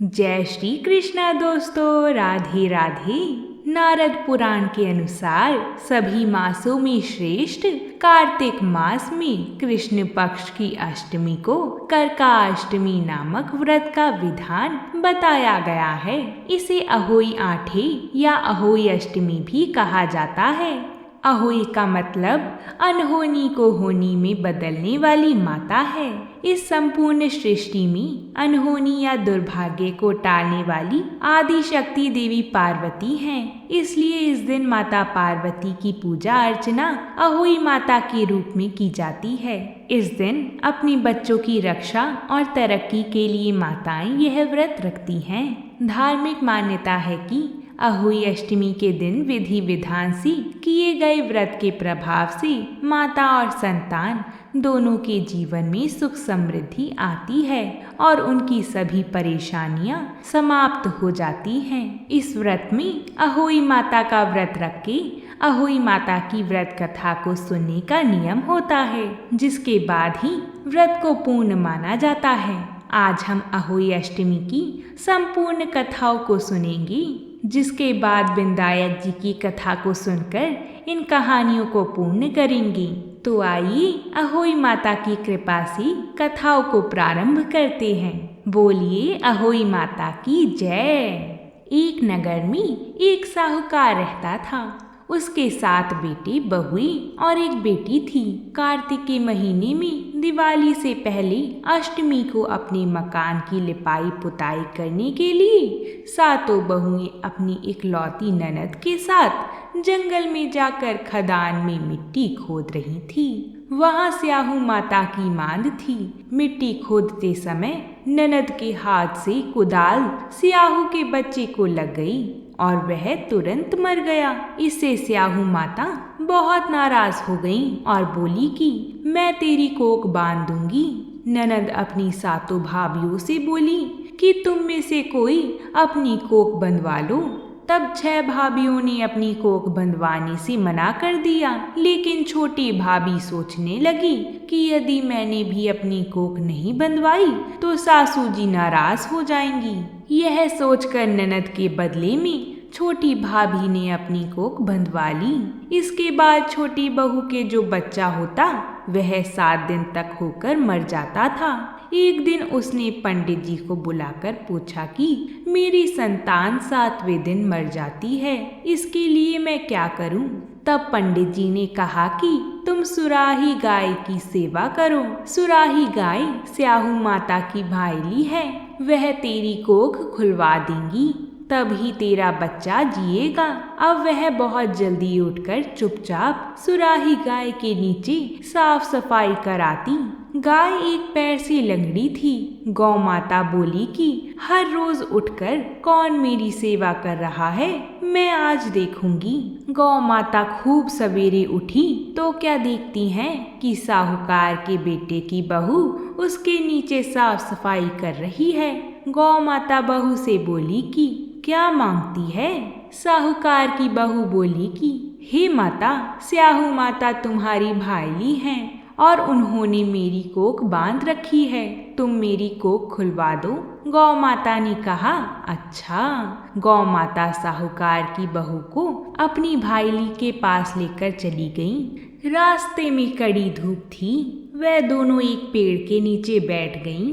जय श्री कृष्णा दोस्तों, राधे राधे। नारद पुराण के अनुसार सभी मासों में श्रेष्ठ कार्तिक मास में कृष्ण पक्ष की अष्टमी को करकाष्टमी नामक व्रत का विधान बताया गया है। इसे अहोई आठे या अहोई अष्टमी भी कहा जाता है। अहोई का मतलब अनहोनी को होनी में बदलने वाली माता है। इस संपूर्ण सृष्टि में अनहोनी या दुर्भाग्य को टालने वाली आदि शक्ति देवी पार्वती हैं। इसलिए इस दिन माता पार्वती की पूजा अर्चना अहोई माता के रूप में की जाती है। इस दिन अपने बच्चों की रक्षा और तरक्की के लिए माताएं यह व्रत रखती हैं। धार्मिक मान्यता है कि अहोई अष्टमी के दिन विधि विधान से किए गए व्रत के प्रभाव से माता और संतान दोनों के जीवन में सुख समृद्धि आती है और उनकी सभी परेशानियां समाप्त हो जाती हैं। इस व्रत में अहोई माता का व्रत रख के अहोई माता की व्रत कथा को सुनने का नियम होता है, जिसके बाद ही व्रत को पूर्ण माना जाता है। आज हम अहोई अष्टमी की संपूर्ण कथाओं को सुनेंगे, जिसके बाद विंदायक जी की कथा को सुनकर इन कहानियों को पूर्ण करेंगे। तो आइए अहोई माता की कृपा से कथाओं को प्रारंभ करते हैं। बोलिए अहोई माता की जय। एक नगर में एक साहूकार रहता था। उसके 7 बेटे बहुएं और एक बेटी थी। कार्तिक के महीने में दिवाली से पहले अष्टमी को अपने मकान की लिपाई पुताई करने के लिए 7 बहुएं अपनी इकलौती ननद के साथ जंगल में जाकर खदान में मिट्टी खोद रही थी। वहां स्याहू माता की मांद थी। मिट्टी खोदते समय ननद के हाथ से कुदाल स्याहू के बच्चे को लग गई और वह तुरंत मर गया। इससे स्याहू माता बहुत नाराज हो गई और बोली कि मैं तेरी कोख बांध दूंगी। ननद अपनी 7 भाभियों से बोली कि तुम में से कोई अपनी कोख बंधवा लो। तब 6 भाभियों ने अपनी कोख बंधवाने से मना कर दिया, लेकिन छोटी भाभी सोचने लगी कि यदि मैंने भी अपनी कोख नहीं बंधवाई तो सासू जी नाराज हो जाएंगी। यह सोचकर ननद के बदले में छोटी भाभी ने अपनी कोख बंधवा ली। इसके बाद छोटी बहू के जो बच्चा होता वह 7 दिन तक होकर मर जाता था। एक दिन उसने पंडित जी को बुलाकर पूछा कि मेरी संतान 7वें दिन मर जाती है, इसके लिए मैं क्या करूं? तब पंडित जी ने कहा कि तुम सुराही गाय की सेवा करो। सुराही गाय स्याहू माता की भाईली है, वह तेरी कोख खुलवा देंगी, तभी तेरा बच्चा जिएगा। अब वह बहुत जल्दी उठकर चुपचाप सुराही गाय के नीचे साफ सफाई कराती। गाय एक पैर से लंगड़ी थी। गौ माता बोली कि हर रोज उठकर कौन मेरी सेवा कर रहा है, मैं आज देखूंगी। गौ माता खूब सवेरे उठी तो क्या देखती हैं कि साहूकार के बेटे की बहू उसके नीचे साफ सफाई कर रही है। गौ माता बहू से बोली कि क्या मांगती है? साहूकार की बहू बोली कि हे माता, स्याहू माता तुम्हारी भाईली हैं और उन्होंने मेरी कोख बांध रखी है, तुम मेरी कोख खुलवा दो। गौ माता ने कहा अच्छा। गौ माता साहूकार की बहू को अपनी भाईली के पास लेकर चली गई। रास्ते में कड़ी धूप थी। वह दोनों एक पेड़ के नीचे बैठ गईं।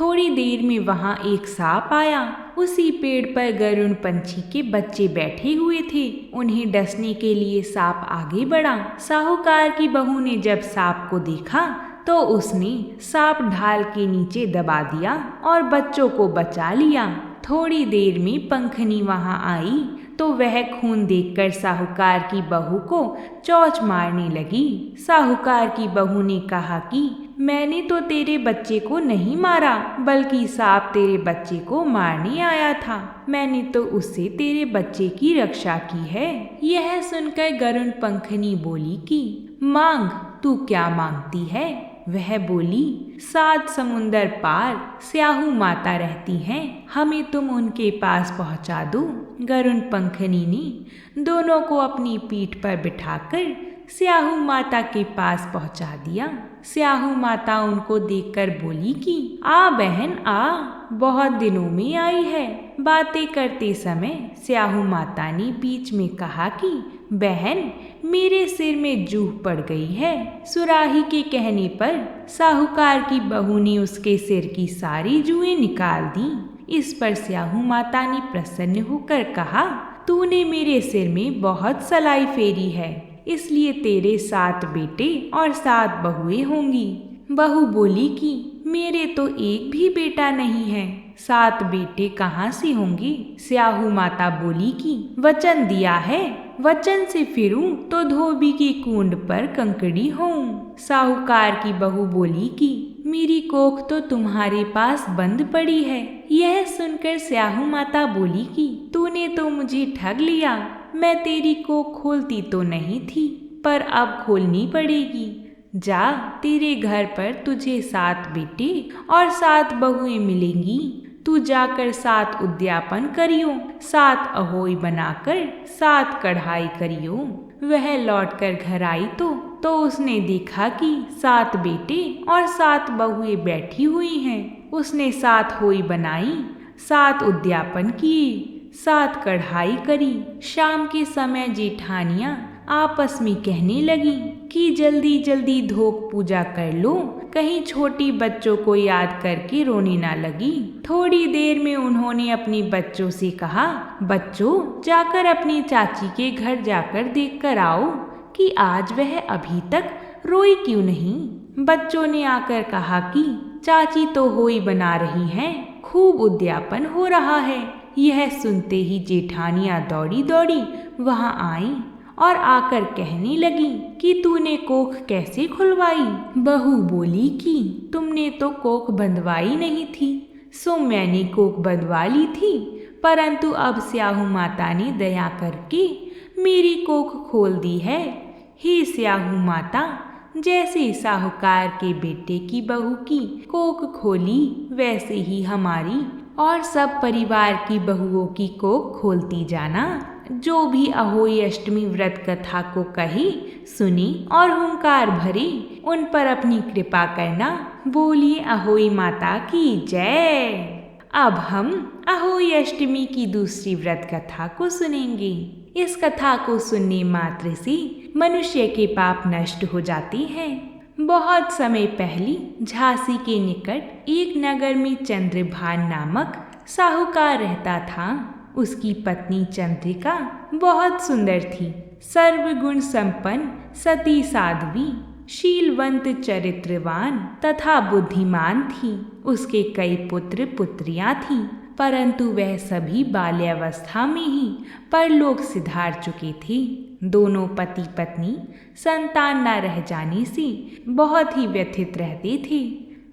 थोड़ी देर में वहां एक सांप आया। उसी पेड़ पर गरुड़ पंछी के बच्चे बैठे हुए थे। उन्हें डसने के लिए सांप आगे बढ़ा। साहूकार की बहू ने जब सांप को देखा तो उसने सांप ढाल के नीचे दबा दिया और बच्चों को बचा लिया। थोड़ी देर में पंखनी वहां आई तो वह खून देखकर साहूकार की बहू को चोंच मारने लगी। साहूकार की बहू ने कहा कि मैंने तो तेरे बच्चे को नहीं मारा, बल्कि सांप तेरे बच्चे को मारने आया था। मैंने तो उससे तेरे बच्चे की रक्षा की है। यह सुनकर गरुड़ पंखनी बोली कि मांग, तू क्या मांगती है? वह बोली 7 समुंदर पार स्याहू माता रहती हैं, हमें तुम उनके पास पहुंचा दो। गरुड़ पंखनी ने दोनों को अपनी पीठ पर बिठाकर स्याहू माता के पास पहुंचा दिया। स्याहू माता उनको देखकर बोली कि आ बहन आ, बहुत दिनों में आई है। बातें करते समय स्याहू माता ने बीच में कहा कि बहन, मेरे सिर में जूह पड़ गई है। सुराही के कहने पर साहूकार की बहू ने उसके सिर की सारी जूएं निकाल दी। इस पर स्याहू माता ने प्रसन्न होकर कहा, तूने मेरे सिर में बहुत सलाई फेरी है, इसलिए तेरे 7 बेटे और 7 बहुएं होंगी। बहू बोली कि मेरे तो एक भी बेटा नहीं है, 7 बेटे कहाँ से होंगे। स्याहू माता बोली कि वचन दिया है, वचन से फिरूं तो धोबी की कूंड पर कंकड़ी होऊं। साहूकार की बहू बोली कि मेरी कोख तो तुम्हारे पास बंद पड़ी है। यह सुनकर स्याहू माता बोली कि तूने तो मुझे ठग लिया। मैं तेरी कोख खोलती तो नहीं थी, पर अब खोलनी पड़ेगी। जा, तेरे घर पर तुझे 7 बेटे और 7 बहुएं मिलेंगी। तू जाकर 7 उद्यापन करियो, 7 अहोई बनाकर 7 कढ़ाई करियो। वह लौटकर घर आई तो उसने देखा कि 7 बेटे और 7 बहुएं बैठी हुई हैं। उसने 7 होई बनाई, 7 उद्यापन किए, 7 कढ़ाई करी। शाम के समय जेठानियां आपस में कहने लगी कि जल्दी जल्दी धोक पूजा कर लो, कहीं छोटी बच्चों को याद करके रोने ना लगी। थोड़ी देर में उन्होंने अपने बच्चों से कहा, बच्चों, जाकर अपनी चाची के घर जाकर देख कर आओ कि आज वह अभी तक रोई क्यों नहीं। बच्चों ने आकर कहा कि चाची तो होई बना रही हैं, खूब उद्यापन हो रहा है। यह सुनते ही जेठानियां दौड़ी दौड़ी वहां आई और आकर कहने लगी कि तूने कोख कैसे खुलवाई। बहू बोली कि तुमने तो कोख बंधवाई नहीं थी, सो मैंने कोख बंधवा ली थी, परंतु अब स्याहू माता ने दया करके मेरी कोख खोल दी है। हे स्याहू माता, जैसे साहूकार के बेटे की बहू की कोख खोली, वैसे ही हमारी और सब परिवार की बहुओं की कोख खोलती जाना। जो भी अहोई अष्टमी व्रत कथा को कही, सुनी और हुंकार भरी, उन पर अपनी कृपा करना। बोलिए अहोई माता की जय। अब हम अहोई अष्टमी की दूसरी व्रत कथा को सुनेंगे। इस कथा को सुनने मात्र से मनुष्य के पाप नष्ट हो जाते हैं। बहुत समय पहले झांसी के निकट एक नगर में चंद्रभान नामक साहूकार रहता था। उसकी पत्नी चंद्रिका बहुत सुंदर थी, सर्वगुण संपन्न, सती साध्वी, शीलवंत, चरित्रवान तथा बुद्धिमान थी। उसके कई पुत्र पुत्रियां थीं, परंतु वह सभी बाल्यावस्था में ही परलोक सिधार चुके थे। दोनों पति पत्नी संतान न रह जाने से बहुत ही व्यथित रहते थे।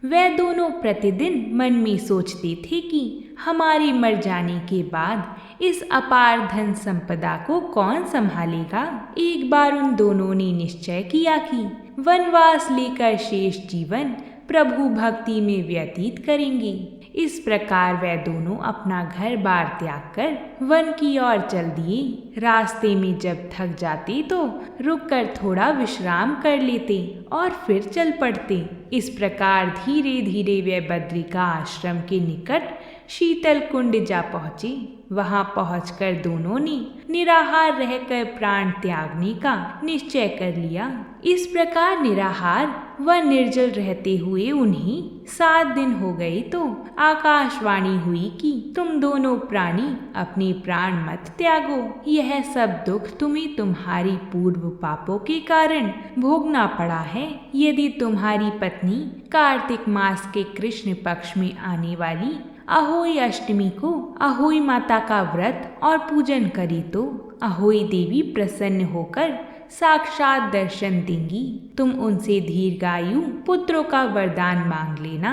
वे दोनों प्रतिदिन मन में सोचते थे कि हमारे मर जाने के बाद इस अपार धन संपदा को कौन संभालेगा। एक बार उन दोनों ने निश्चय किया कि वनवास लेकर शेष जीवन प्रभु भक्ति में व्यतीत करेंगे। इस प्रकार वे दोनों अपना घर बार त्याग कर वन की ओर चल दिए। रास्ते में जब थक जाते तो रुककर थोड़ा विश्राम कर लेते और फिर चल पड़ते। इस प्रकार धीरे धीरे वे बद्रिका आश्रम के निकट शीतल कुंड जा पहुँचे। वहां पहुंचकर दोनों ने निराहार रहकर प्राण त्यागने का निश्चय कर लिया। इस प्रकार निराहार व निर्जल रहते हुए उन्हें 7 दिन हो गए तो आकाशवाणी हुई कि तुम दोनों प्राणी अपने प्राण मत त्यागो। यह सब दुख तुम्हें तुम्हारी पूर्व पापों के कारण भोगना पड़ा है। यदि तुम्हारी पत्नी कार्तिक मास के कृष्ण पक्ष में आने वाली अहोई अष्टमी को अहोई माता का व्रत और पूजन करे तो अहोई देवी प्रसन्न होकर साक्षात दर्शन देंगी। तुम उनसे दीर्घायु पुत्रों का वरदान मांग लेना।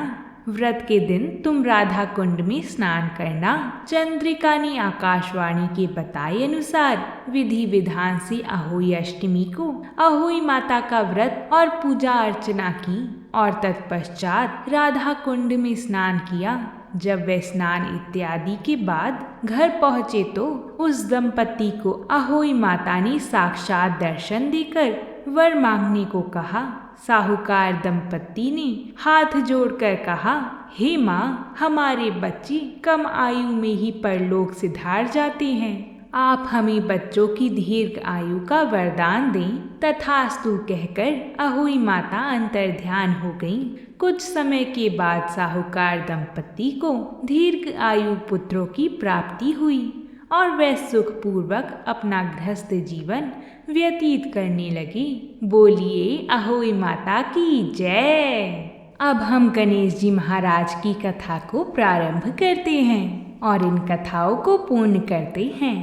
व्रत के दिन तुम राधा कुंड में स्नान करना। चंद्रिका ने आकाशवाणी के बताए अनुसार विधि विधान से अहोई अष्टमी को अहोई माता का व्रत और पूजा अर्चना की और तत्पश्चात राधा कुंड में स्नान किया। जब वे स्नान इत्यादि के बाद घर पहुँचे तो उस दंपति को अहोई माता ने साक्षात दर्शन देकर वर मांगने को कहा। साहूकार दंपत्ति ने हाथ जोड़कर कहा, हे माँ, हमारे बच्चे कम आयु में ही परलोक सिधार जाते हैं। आप हमें बच्चों की दीर्घ आयु का वरदान दें। तथास्तु कहकर अहोई माता अंतर्ध्यान हो गईं। कुछ समय के बाद साहूकार दंपत्ति को दीर्घ आयु पुत्रों की प्राप्ति हुई और वे सुखपूर्वक अपना गृहस्थ जीवन व्यतीत करने लगे। बोलिए अहोई माता की जय। अब हम गणेश जी महाराज की कथा को प्रारंभ करते हैं और इन कथाओं को पूर्ण करते हैं।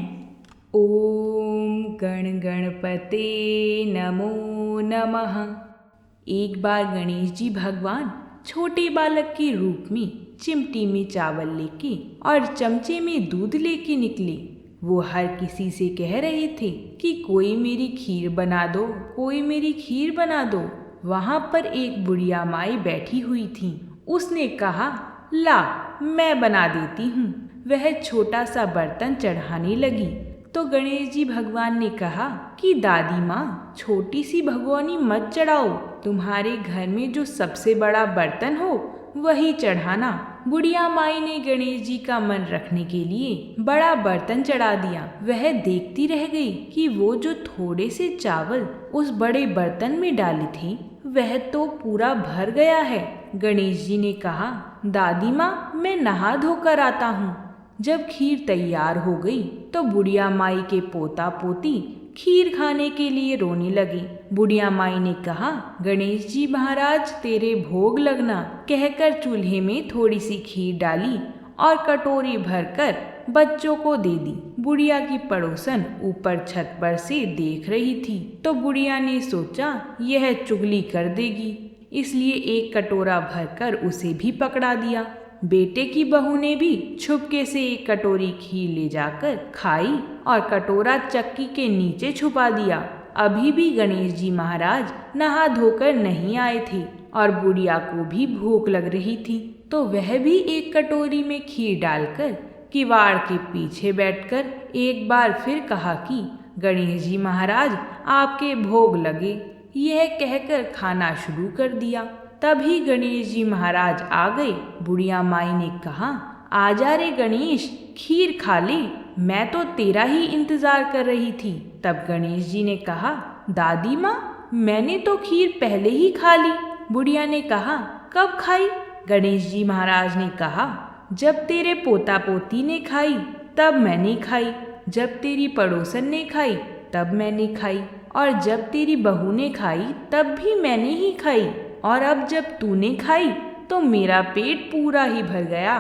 ओम गण गणपते नमो नमः। एक बार गणेश जी भगवान छोटे बालक के रूप में चिमटी में चावल लेके और चमचे में दूध लेके निकले। वो हर किसी से कह रहे थे कि कोई मेरी खीर बना दो, कोई मेरी खीर बना दो। वहाँ पर एक बुढ़िया माई बैठी हुई थी। उसने कहा, ला मैं बना देती हूँ। वह छोटा सा बर्तन चढ़ाने लगी तो गणेश जी भगवान ने कहा कि दादी माँ, छोटी सी भगवानी मत चढ़ाओ, तुम्हारे घर में जो सबसे बड़ा बर्तन हो वही चढ़ाना। बुढ़िया माई ने गणेश जी का मन रखने के लिए बड़ा बर्तन चढ़ा दिया। वह देखती रह गई कि वो जो थोड़े से चावल उस बड़े बर्तन में डाले थे वह तो पूरा भर गया है। गणेश जी ने कहा, दादी माँ, मैं नहा धोकर आता हूँ। जब खीर तैयार हो गई तो बुढ़िया माई के पोता पोती खीर खाने के लिए रोने लगे। बुढ़िया माई ने कहा, गणेश जी महाराज तेरे भोग लगना, कहकर चूल्हे में थोड़ी सी खीर डाली और कटोरी भरकर बच्चों को दे दी। बुढ़िया की पड़ोसन ऊपर छत पर से देख रही थी तो बुढ़िया ने सोचा यह चुगली कर देगी, इसलिए एक कटोरा भरकर उसे भी पकड़ा दिया। बेटे की बहू ने भी छुपके से एक कटोरी खीर ले जाकर खाई और कटोरा चक्की के नीचे छुपा दिया। अभी भी गणेश जी महाराज नहा धोकर नहीं आए थे और बुढ़िया को भी भूख लग रही थी तो वह भी एक कटोरी में खीर डालकर किवाड़ के पीछे बैठकर एक बार फिर कहा कि गणेश जी महाराज आपके भोग लगे। यह कहकर खाना शुरू कर दिया। तभी गणेश जी महाराज आ गए। बुढ़िया माई ने कहा, आजा रे गणेश, खीर खा ले, मैं तो तेरा ही इंतजार कर रही थी। तब गणेश जी ने कहा, दादी माँ, मैंने तो खीर पहले ही खा ली। बुढ़िया ने कहा, कब खाई? गणेश जी महाराज ने कहा, जब तेरे पोता पोती ने खाई तब मैंने खाई, जब तेरी पड़ोसन ने खाई तब मैंने खाई, और जब तेरी बहू ने खाई तब भी मैंने ही खाई, और अब जब तूने खाई तो मेरा पेट पूरा ही भर गया।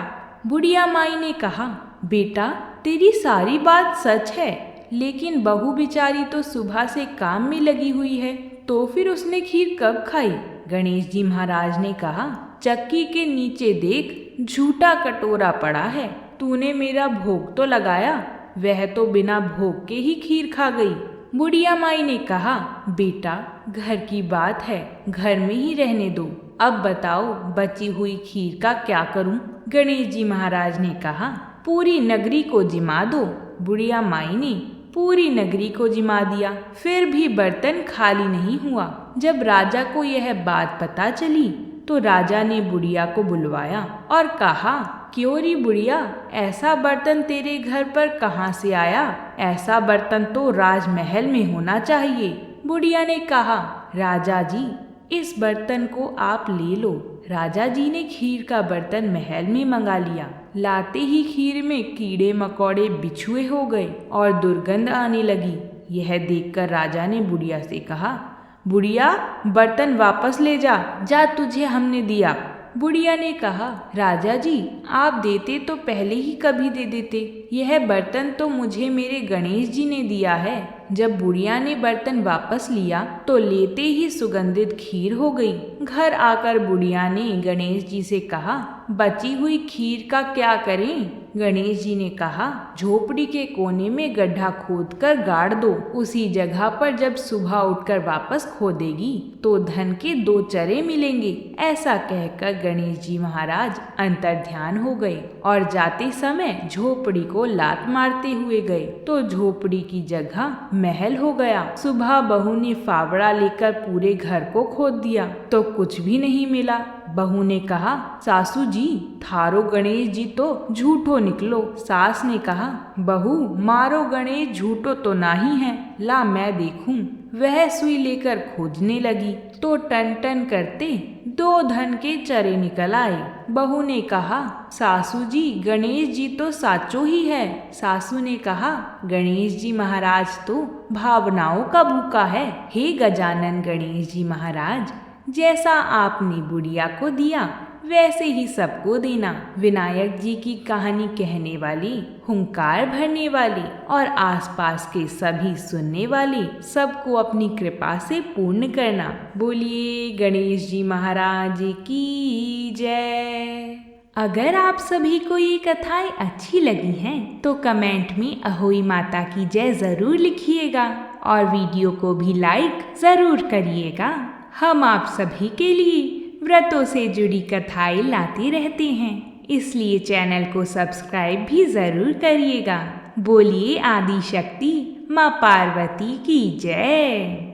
बुढ़िया माई ने कहा, बेटा तेरी सारी बात सच है, लेकिन बहू बेचारी तो सुबह से काम में लगी हुई है, तो फिर उसने खीर कब खाई? गणेश जी महाराज ने कहा, चक्की के नीचे देख, झूठा कटोरा पड़ा है, तूने मेरा भोग तो लगाया, वह तो बिना भोग के ही खीर खा गई। बुढ़िया माई ने कहा, बेटा घर की बात है, घर में ही रहने दो, अब बताओ बची हुई खीर का क्या करूं? गणेश जी महाराज ने कहा, पूरी नगरी को जिमा दो। बुढ़िया माई ने पूरी नगरी को जिमा दिया, फिर भी बर्तन खाली नहीं हुआ। जब राजा को यह बात पता चली तो राजा ने बुढ़िया को बुलवाया और कहा, क्यों री बुढ़िया, ऐसा बर्तन तेरे घर पर कहाँ से आया? ऐसा बर्तन तो राजमहल में होना चाहिए। बुढ़िया ने कहा, राजा जी इस बर्तन को आप ले लो। राजा जी ने खीर का बर्तन महल में मंगा लिया। लाते ही खीर में कीड़े मकोड़े बिछुए हो गए और दुर्गंध आने लगी। यह देखकर राजा ने बुढ़िया से कहा, बुढ़िया बर्तन वापस ले जा, जा तुझे हमने दिया। बुढ़िया ने कहा, राजा जी आप देते तो पहले ही कभी दे देते, यह बर्तन तो मुझे मेरे गणेश जी ने दिया है। जब बुढ़िया ने बर्तन वापस लिया तो लेते ही सुगंधित खीर हो गई। घर आकर बुढ़िया ने गणेश जी से कहा, बची हुई खीर का क्या करें? गणेश जी ने कहा, झोपड़ी के कोने में गड्ढा खोदकर गाड़ दो, उसी जगह पर जब सुबह उठकर वापस खोदेगी तो धन के 2 चरे मिलेंगे। ऐसा कहकर गणेश जी महाराज अंतर्ध्यान हो गए और जाते समय झोपड़ी को लात मारते हुए गए तो झोपड़ी की जगह महल हो गया। सुबह बहू ने फावड़ा लेकर पूरे घर को खोद दिया तो कुछ भी नहीं मिला। बहू ने कहा, सासू जी थारो गणेश जी तो झूठो निकलो। सास ने कहा, बहू मारो गणेश झूठो तो नहीं है, ला मैं देखूं। वह सुई लेकर खोजने लगी तो टन टन करते 2 धन के चरे निकल आए। बहू ने कहा, सासू जी गणेश जी तो साचो ही है। सासू ने कहा, गणेश जी महाराज तो भावनाओं का भूखा है। हे गजानन गणेश जी महाराज, जैसा आपने बुढ़िया को दिया वैसे ही सबको देना। विनायक जी की कहानी कहने वाली, हुंकार भरने वाली और आसपास के सभी सुनने वाले सबको अपनी कृपा से पूर्ण करना। बोलिए गणेश जी महाराज की जय। अगर आप सभी को ये कथाएं अच्छी लगी हैं तो कमेंट में अहोई माता की जय जरूर लिखिएगा और वीडियो को भी लाइक जरूर करिएगा। हम आप सभी के लिए व्रतों से जुड़ी कथाएं लाते रहते हैं, इसलिए चैनल को सब्सक्राइब भी जरूर करिएगा। बोलिए आदि शक्ति माँ पार्वती की जय।